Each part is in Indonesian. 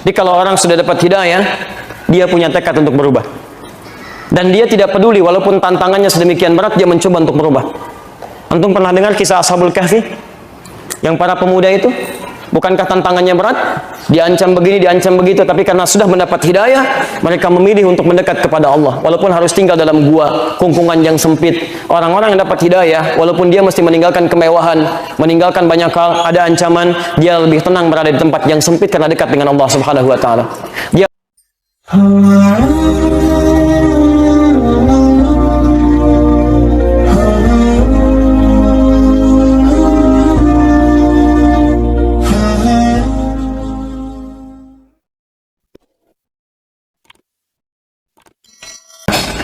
Jadi kalau orang sudah dapat hidayah, dia punya tekad untuk berubah. Dan dia tidak peduli walaupun tantangannya sedemikian berat, dia mencoba untuk berubah. Antum pernah dengar kisah Ashabul Kahfi? Yang para pemuda itu, bukankah tantangannya berat? Diancam begini, diancam begitu, tapi karena sudah mendapat hidayah, mereka memilih untuk mendekat kepada Allah. Walaupun harus tinggal dalam gua, kungkungan yang sempit. Orang-orang yang dapat hidayah, walaupun dia mesti meninggalkan kemewahan, meninggalkan banyak hal, ada ancaman, dia lebih tenang berada di tempat yang sempit karena dekat dengan Allah Subhanahu wa Ta'ala. Dia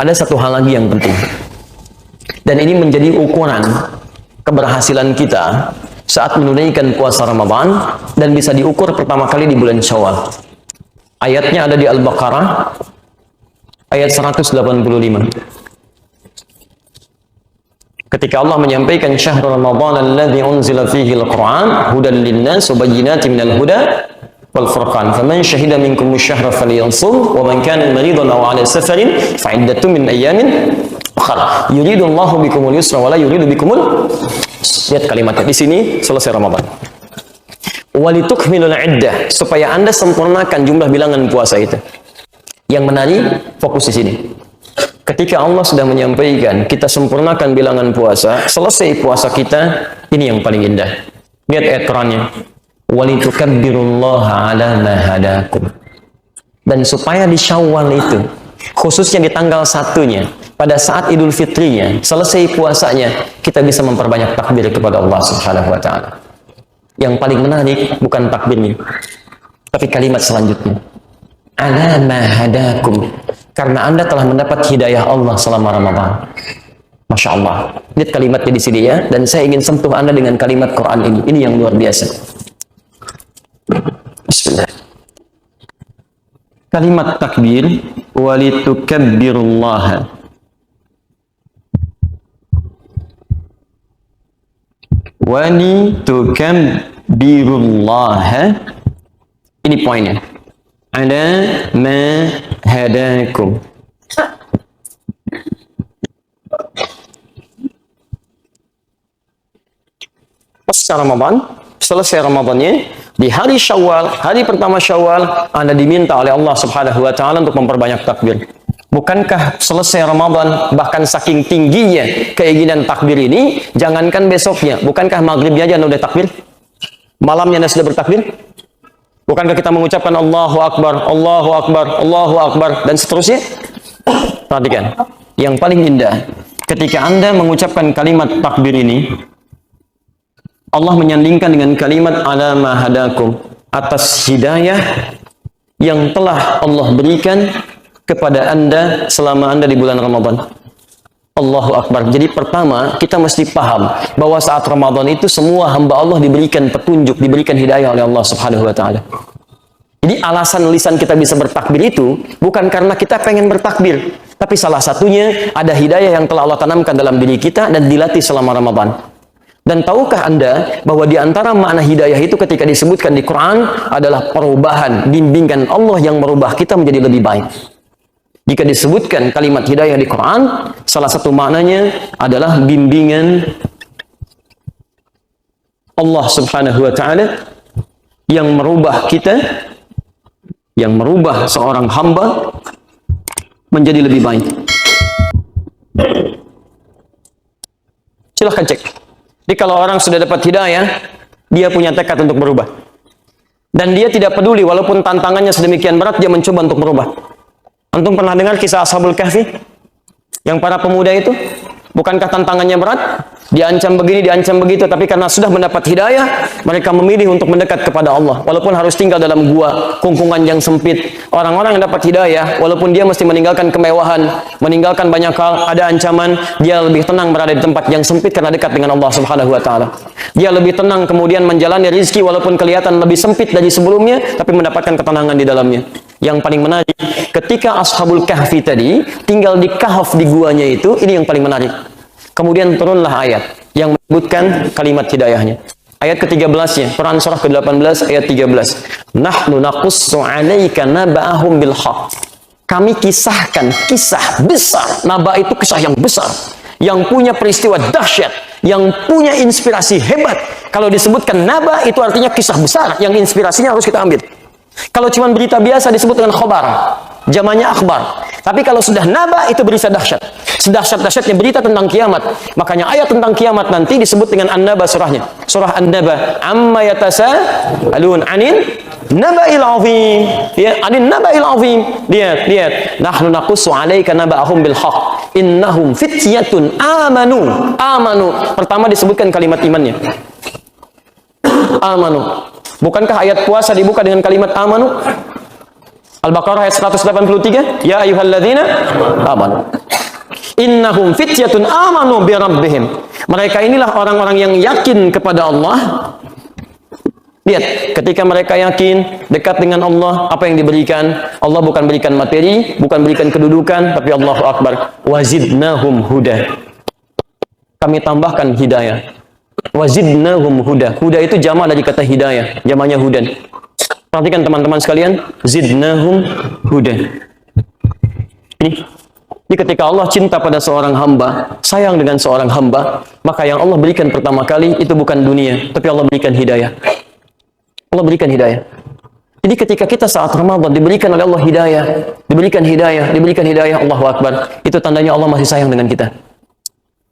ada satu hal lagi yang penting, dan ini menjadi ukuran keberhasilan kita saat menunaikan puasa Ramadan, dan bisa diukur pertama kali di bulan Syawal. Ayatnya ada di Al-Baqarah ayat 185. Ketika Allah menyampaikan syahrul Ramadan alladzi unzila fihi al-Qur'an hudan lin-nas wa bayyinatin minal huda wal furqan faman syahida minkum asy-syahra falyasum wa man kana maridan aw 'ala safarin fa 'iddatun min ayyamin ukhra yuridu Allahu bikumul yusra wa la yuridu bikumul. Lihat kalimatnya di sini, selesai Ramadan. Walitukmilul 'iddah, supaya Anda sempurnakan jumlah bilangan puasa itu. Yang menarik fokus di sini. Ketika Allah sudah menyampaikan kita sempurnakan bilangan puasa, selesai puasa kita, ini yang paling indah. Lihat ayat Qur'annya. Walitukabbirullaha ala ma hadakum. Dan supaya di Syawal itu, khususnya di tanggal 1-nya, pada saat Idul Fitrinya, selesai puasanya, kita bisa memperbanyak takbir kepada Allah Subhanahu wa Ta'ala. Yang paling menarik bukan takbirnya, tapi kalimat selanjutnya. Ala ma hadakum. Karena Anda telah mendapat hidayah Allah selama Ramadan. Masya Allah. Lihat kalimatnya di sini ya, dan saya ingin sentuh Anda dengan kalimat Quran ini. Ini yang luar biasa. Bismillah. Kalimat takbir, walitukabbirullaha. Walitukabbirullaha. Ini poinnya. Ala ma hadakum. Pasca Ramadan, selesai Ramadannya, di hari Syawal, hari pertama Syawal, Anda diminta oleh Allah Subhanahu wa Ta'ala untuk memperbanyak takbir. Bukankah selesai Ramadan, bahkan saking tingginya keinginan takbir ini, jangankan besoknya, bukankah maghribnya aja Anda udah takbir? Malamnya Anda sudah bertakbir? Bukankah kita mengucapkan Allahu Akbar, Allahu Akbar, Allahu Akbar, dan seterusnya? Perhatikan, yang paling indah, ketika Anda mengucapkan kalimat takbir ini, Allah menyandingkan dengan kalimat ala ma hadakum, atas hidayah yang telah Allah berikan kepada Anda selama Anda di bulan Ramadan. Allahu Akbar. Jadi pertama, kita mesti paham bahwa saat Ramadan itu semua hamba Allah diberikan petunjuk, diberikan hidayah oleh Allah Subhanahu wa Ta'ala. Jadi alasan lisan kita bisa bertakbir itu bukan karena kita pengen bertakbir, tapi salah satunya ada hidayah yang telah Allah tanamkan dalam diri kita dan dilatih selama Ramadan. Dan tahukah Anda bahwa di antara makna hidayah itu ketika disebutkan di Quran adalah perubahan, bimbingan Allah yang merubah kita menjadi lebih baik. Jika disebutkan kalimat hidayah di Quran, salah satu maknanya adalah bimbingan Allah Subhanahu wa Ta'ala yang merubah kita, yang merubah seorang hamba menjadi lebih baik. Silahkan cek. Jadi kalau orang sudah dapat hidayah, dia punya tekad untuk berubah. Dan dia tidak peduli walaupun tantangannya sedemikian berat, dia mencoba untuk berubah. Antum pernah dengar kisah Ashabul Kahfi? Yang para pemuda itu, bukankah tantangannya berat? Diancam begini, diancam begitu, tapi karena sudah mendapat hidayah, mereka memilih untuk mendekat kepada Allah. Walaupun harus tinggal dalam gua, kungkungan yang sempit. Orang-orang yang dapat hidayah, walaupun dia mesti meninggalkan kemewahan, meninggalkan banyak hal, ada ancaman, dia lebih tenang berada di tempat yang sempit karena dekat dengan Allah Subhanahu wa Ta'ala. Dia lebih tenang kemudian menjalani rizki walaupun kelihatan lebih sempit dari sebelumnya, tapi mendapatkan ketenangan di dalamnya. Yang paling menarik, ketika Ashabul Kahfi tadi tinggal di kahf di guanya itu, ini yang paling menarik. Kemudian turunlah ayat yang menyebutkan kalimat hidayahnya. ayat ke-13-nya, Quran surah ke-18 ayat 13. Nahnu naqussu 'alaika naba'ahum bil haqq. Kami kisahkan kisah besar. Naba itu kisah yang besar, yang punya peristiwa dahsyat, yang punya inspirasi hebat. Kalau disebutkan naba itu artinya kisah besar yang inspirasinya harus kita ambil. Kalau cuma berita biasa disebut dengan khobar, zamannya akhbar. Tapi kalau sudah naba itu berita dahsyat. Sedahsyat-dahsyatnya berita tentang kiamat. Makanya ayat tentang kiamat nanti disebut dengan An-Naba surahnya. Surah An-Naba. Amma yatasa'alun 'anil naba'il 'azim. Ya, 'anil naba'il 'azim. Lihat. Nahnu naqussu 'alaika naba'ahum bil haqq. Innahum fityatun amanu. Amanu. Pertama disebutkan kalimat imannya. Amanu. Bukankah ayat puasa dibuka dengan kalimat amanu? Al-Baqarah ayat 183, ya ayyuhalladzina amanu. Innahum fityatun amanu bi rabbihim. Mereka inilah orang-orang yang yakin kepada Allah. Lihat, ketika mereka yakin dekat dengan Allah, apa yang diberikan? Allah bukan berikan materi, bukan berikan kedudukan, tapi Allahu Akbar. Wazidnahum huda. Kami tambahkan hidayah. Wazidnahum huda. Huda itu jamak dari kata hidayah, jamaknya hudan. Perhatikan teman-teman sekalian, zidnahum huda. Ini ketika Allah cinta pada seorang hamba, sayang dengan seorang hamba, maka yang Allah berikan pertama kali itu bukan dunia, tapi Allah berikan hidayah. Allah berikan hidayah. Jadi ketika kita saat Ramadan diberikan oleh Allah hidayah, diberikan hidayah, Allahu Akbar, itu tandanya Allah masih sayang dengan kita.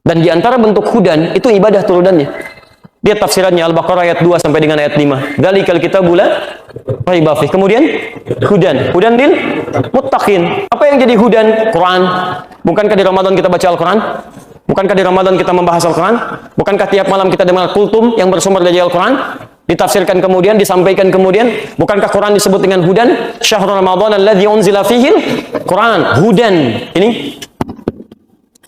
Dan di antara bentuk hudan itu ibadah turunannya. Lihat tafsirannya Al-Baqarah ayat 2 sampai dengan ayat 5. Dzalikal kitabul la raiba fih. Kemudian hudan lil muttaqin. Apa yang jadi hudan? Quran. Bukankah di Ramadan kita baca Al-Quran? Bukankah di Ramadan kita membahas Al-Quran? Bukankah tiap malam kita dengar kultum yang bersumber dari Al-Quran? Ditafsirkan kemudian, disampaikan kemudian. Bukankah Quran disebut dengan hudan? Syahrul Ramadan alladzi unzila fihil Quran. Hudan. Ini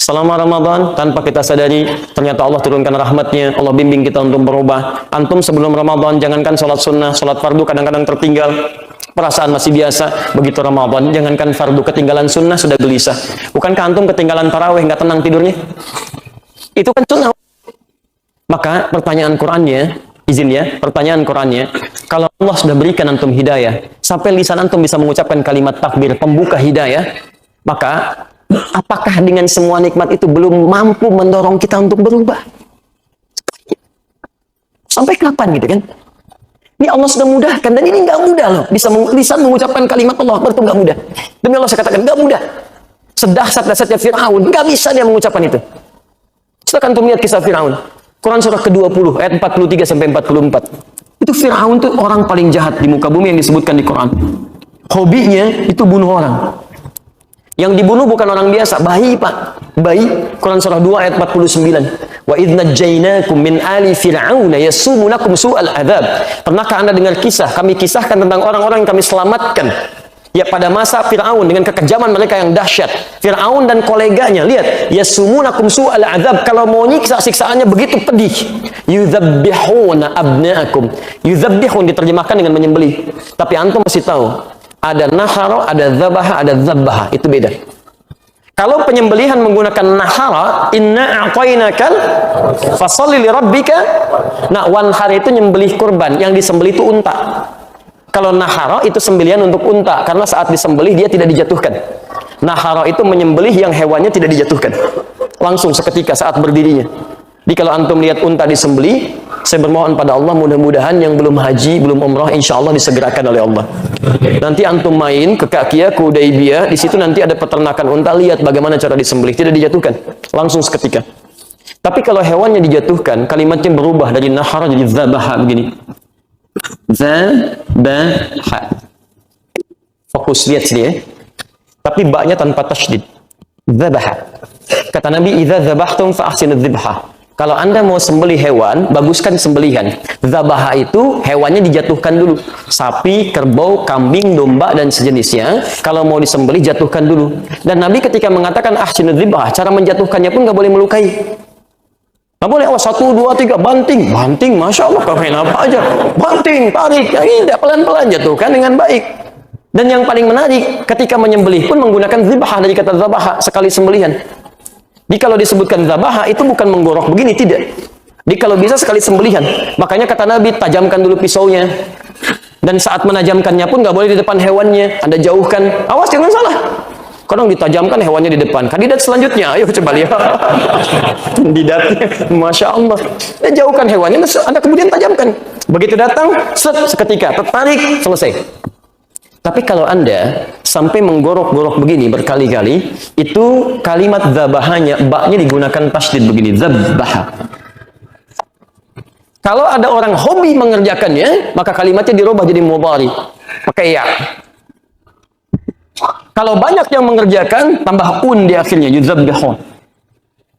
selama Ramadan, tanpa kita sadari, ternyata Allah turunkan rahmatnya, Allah bimbing kita untuk berubah. Antum sebelum Ramadan, jangankan sholat sunnah, sholat fardu kadang-kadang tertinggal, perasaan masih biasa. Begitu Ramadan, jangankan fardu, ketinggalan sunnah sudah gelisah. Bukankah antum ketinggalan tarawih, nggak tenang tidurnya? Itu kan sunnah. Maka pertanyaan Qurannya, izin ya, pertanyaan Qurannya, kalau Allah sudah berikan antum hidayah, sampai lisan antum bisa mengucapkan kalimat takbir, pembuka hidayah, maka apakah dengan semua nikmat itu belum mampu mendorong kita untuk berubah? Sampai kapan gitu kan? Ini Allah sudah mudahkan, dan ini nggak mudah loh. Bisa lisan mengucapkan kalimat Allah Akbar itu nggak mudah. Demi Allah saya katakan nggak mudah. Sedahsyat-dahsyatnya Fir'aun, nggak bisa dia mengucapkan itu. Silakan tuh lihat kisah Fir'aun. Quran surah ke-20 ayat 43 sampai 44. Itu Fir'aun tuh orang paling jahat di muka bumi yang disebutkan di Quran. Hobinya itu bunuh orang. Yang dibunuh bukan orang biasa, bayi pak, bayi. Quran surah 2 ayat 49. Wa idh najjaynakum min ali fir'auna yasumunakum su'al adzab. Pernahkah Anda dengar kisah? Kami kisahkan tentang orang-orang yang kami selamatkan. Ya pada masa Fir'aun dengan kekejaman mereka yang dahsyat. Fir'aun dan koleganya, lihat, yasumunakum su'al adzab. Kalau mau nyiksa, siksaannya begitu pedih. Yudzabbihuna abna'akum. Yudzabbihun diterjemahkan dengan menyembelih. Tapi antum masih tahu, ada nahara, ada dzabaha, ada dzabbaha. Itu beda. Kalau penyembelihan menggunakan nahara, inna a'tainakal fasalli li rabbika. Nah, wanhar itu nyembelih kurban, yang disembelih itu unta. Kalau nahara itu sembelihan untuk unta, karena saat disembelih dia tidak dijatuhkan. Nahara itu menyembelih yang hewannya tidak dijatuhkan, langsung seketika saat berdirinya. Jadi kalau antum lihat unta disembelih, saya bermohon pada Allah mudah-mudahan yang belum haji, belum umrah, insya Allah disegerakan oleh Allah. Nanti antum main ke Kakia, ke Hudaybiyah, di situ nanti ada peternakan unta, lihat bagaimana cara disembelih, tidak dijatuhkan, langsung seketika. Tapi kalau hewannya dijatuhkan, kalimatnya berubah dari nahara jadi dzabaha begini. Dzabaha. Fokus lihat sini ya. Tapi baknya tanpa tasydid. Dzabaha. Kata Nabi, "Idza dzabahtum fa ahsinudz dzibha." Kalau Anda mau sembelih hewan, baguskan sembelihan. Dzabaha itu hewannya dijatuhkan dulu. Sapi, kerbau, kambing, domba, dan sejenisnya. Kalau mau disembelih, jatuhkan dulu. Dan Nabi ketika mengatakan ahsinudz dzibha, cara menjatuhkannya pun nggak boleh melukai. Nggak boleh, oh 1, 2, 3, banting. Banting, Masya Allah, kau main apa aja. Banting, tarik, tidak, pelan-pelan jatuhkan dengan baik. Dan yang paling menarik, ketika menyembelih pun menggunakan dzibha dari kata dzabaha, sekali sembelihan. Jadi kalau disebutkan dzabaha itu bukan menggorok begini, tidak. Jadi kalau bisa sekali sembelihan. Makanya kata Nabi, tajamkan dulu pisaunya. Dan saat menajamkannya pun nggak boleh di depan hewannya. Anda jauhkan. Awas jangan salah. Kadang ditajamkan hewannya di depan. Kandidat selanjutnya, ayo coba lihat. Kandidatnya, Masya Allah. Jauhkan hewannya, Anda kemudian tajamkan. Begitu datang, seketika, tertarik, selesai. Tapi kalau Anda sampai menggorok-gorok begini berkali-kali, itu kalimat zabahanya, baknya digunakan tasydid begini, zabaha. Kalau ada orang hobi mengerjakannya, maka kalimatnya dirubah jadi mudhari, pakai ya. Kalau banyak yang mengerjakan, tambah di akhirnya, yuzabbihun.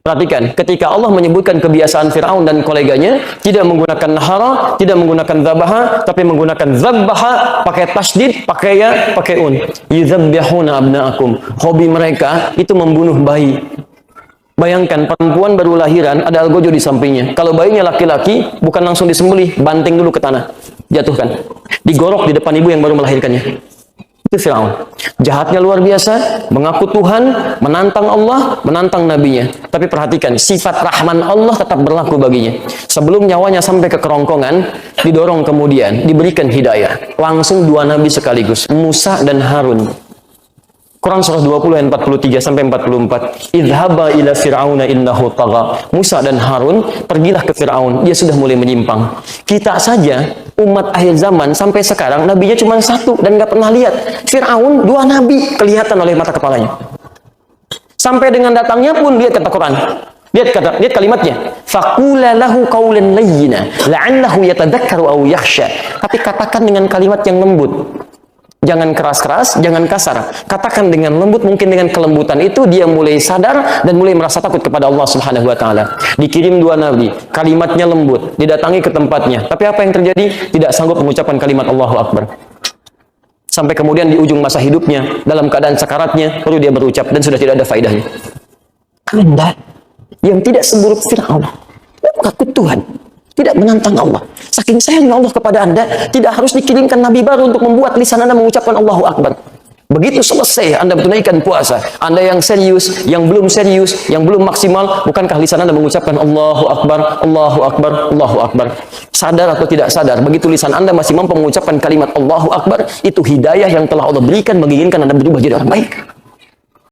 Perhatikan, ketika Allah menyebutkan kebiasaan Fir'aun dan koleganya, tidak menggunakan nahara, tidak menggunakan zabaha, tapi menggunakan zabbaha, pakai tasydid, pakai ya, pakai yuzabbihuna abna'akum. Hobi mereka itu membunuh bayi. Bayangkan, perempuan baru lahiran, ada algojo di sampingnya. Kalau bayinya laki-laki, bukan langsung disembelih, banting dulu ke tanah, jatuhkan. Digorok di depan ibu yang baru melahirkannya. Itu Fir'aun. Jahatnya luar biasa, mengaku Tuhan, menantang Allah, menantang nabinya. Tapi perhatikan, sifat rahman Allah tetap berlaku baginya. Sebelum nyawanya sampai ke kerongkongan, didorong kemudian, diberikan hidayah. Langsung dua nabi sekaligus, Musa dan Harun. Quran surah 20 ayat 43 sampai 44. Idhaba ila fir'auna innahu tagha. Musa dan Harun pergilah ke Fir'aun, dia sudah mulai menyimpang. Kita saja umat akhir zaman sampai sekarang nabinya cuma satu dan nggak pernah lihat. Fir'aun dua nabi kelihatan oleh mata kepalanya. Sampai dengan datangnya pun lihat kata Quran. Lihat kalimatnya. Faqula lahu qawlan layyina la'allahu yatadhakkaru aw yakhsha. Tapi katakan dengan kalimat yang lembut. Jangan keras-keras, jangan kasar. Katakan dengan lembut, mungkin dengan kelembutan itu dia mulai sadar dan mulai merasa takut kepada Allah Subhanahu wa taala. Dikirim dua nabi, kalimatnya lembut, didatangi ke tempatnya. Tapi apa yang terjadi? Tidak sanggup mengucapkan kalimat Allahu Akbar. Sampai kemudian di ujung masa hidupnya, dalam keadaan sakaratnya, baru dia berucap dan sudah tidak ada faedahnya. Anda yang tidak seburuk Fir'aun, takut Tuhan, tidak menantang Allah. Saking sayangnya Allah kepada Anda, tidak harus dikirimkan nabi baru untuk membuat lisan Anda mengucapkan Allahu Akbar. Begitu selesai Anda menunaikan puasa, Anda yang serius, yang belum serius, yang belum maksimal, bukankah lisan Anda mengucapkan Allahu Akbar, Allahu Akbar, Allahu Akbar? Sadar atau tidak sadar, begitu lisan Anda masih mampu mengucapkan kalimat Allahu Akbar, itu hidayah yang telah Allah berikan menginginkan Anda berubah jadi orang baik.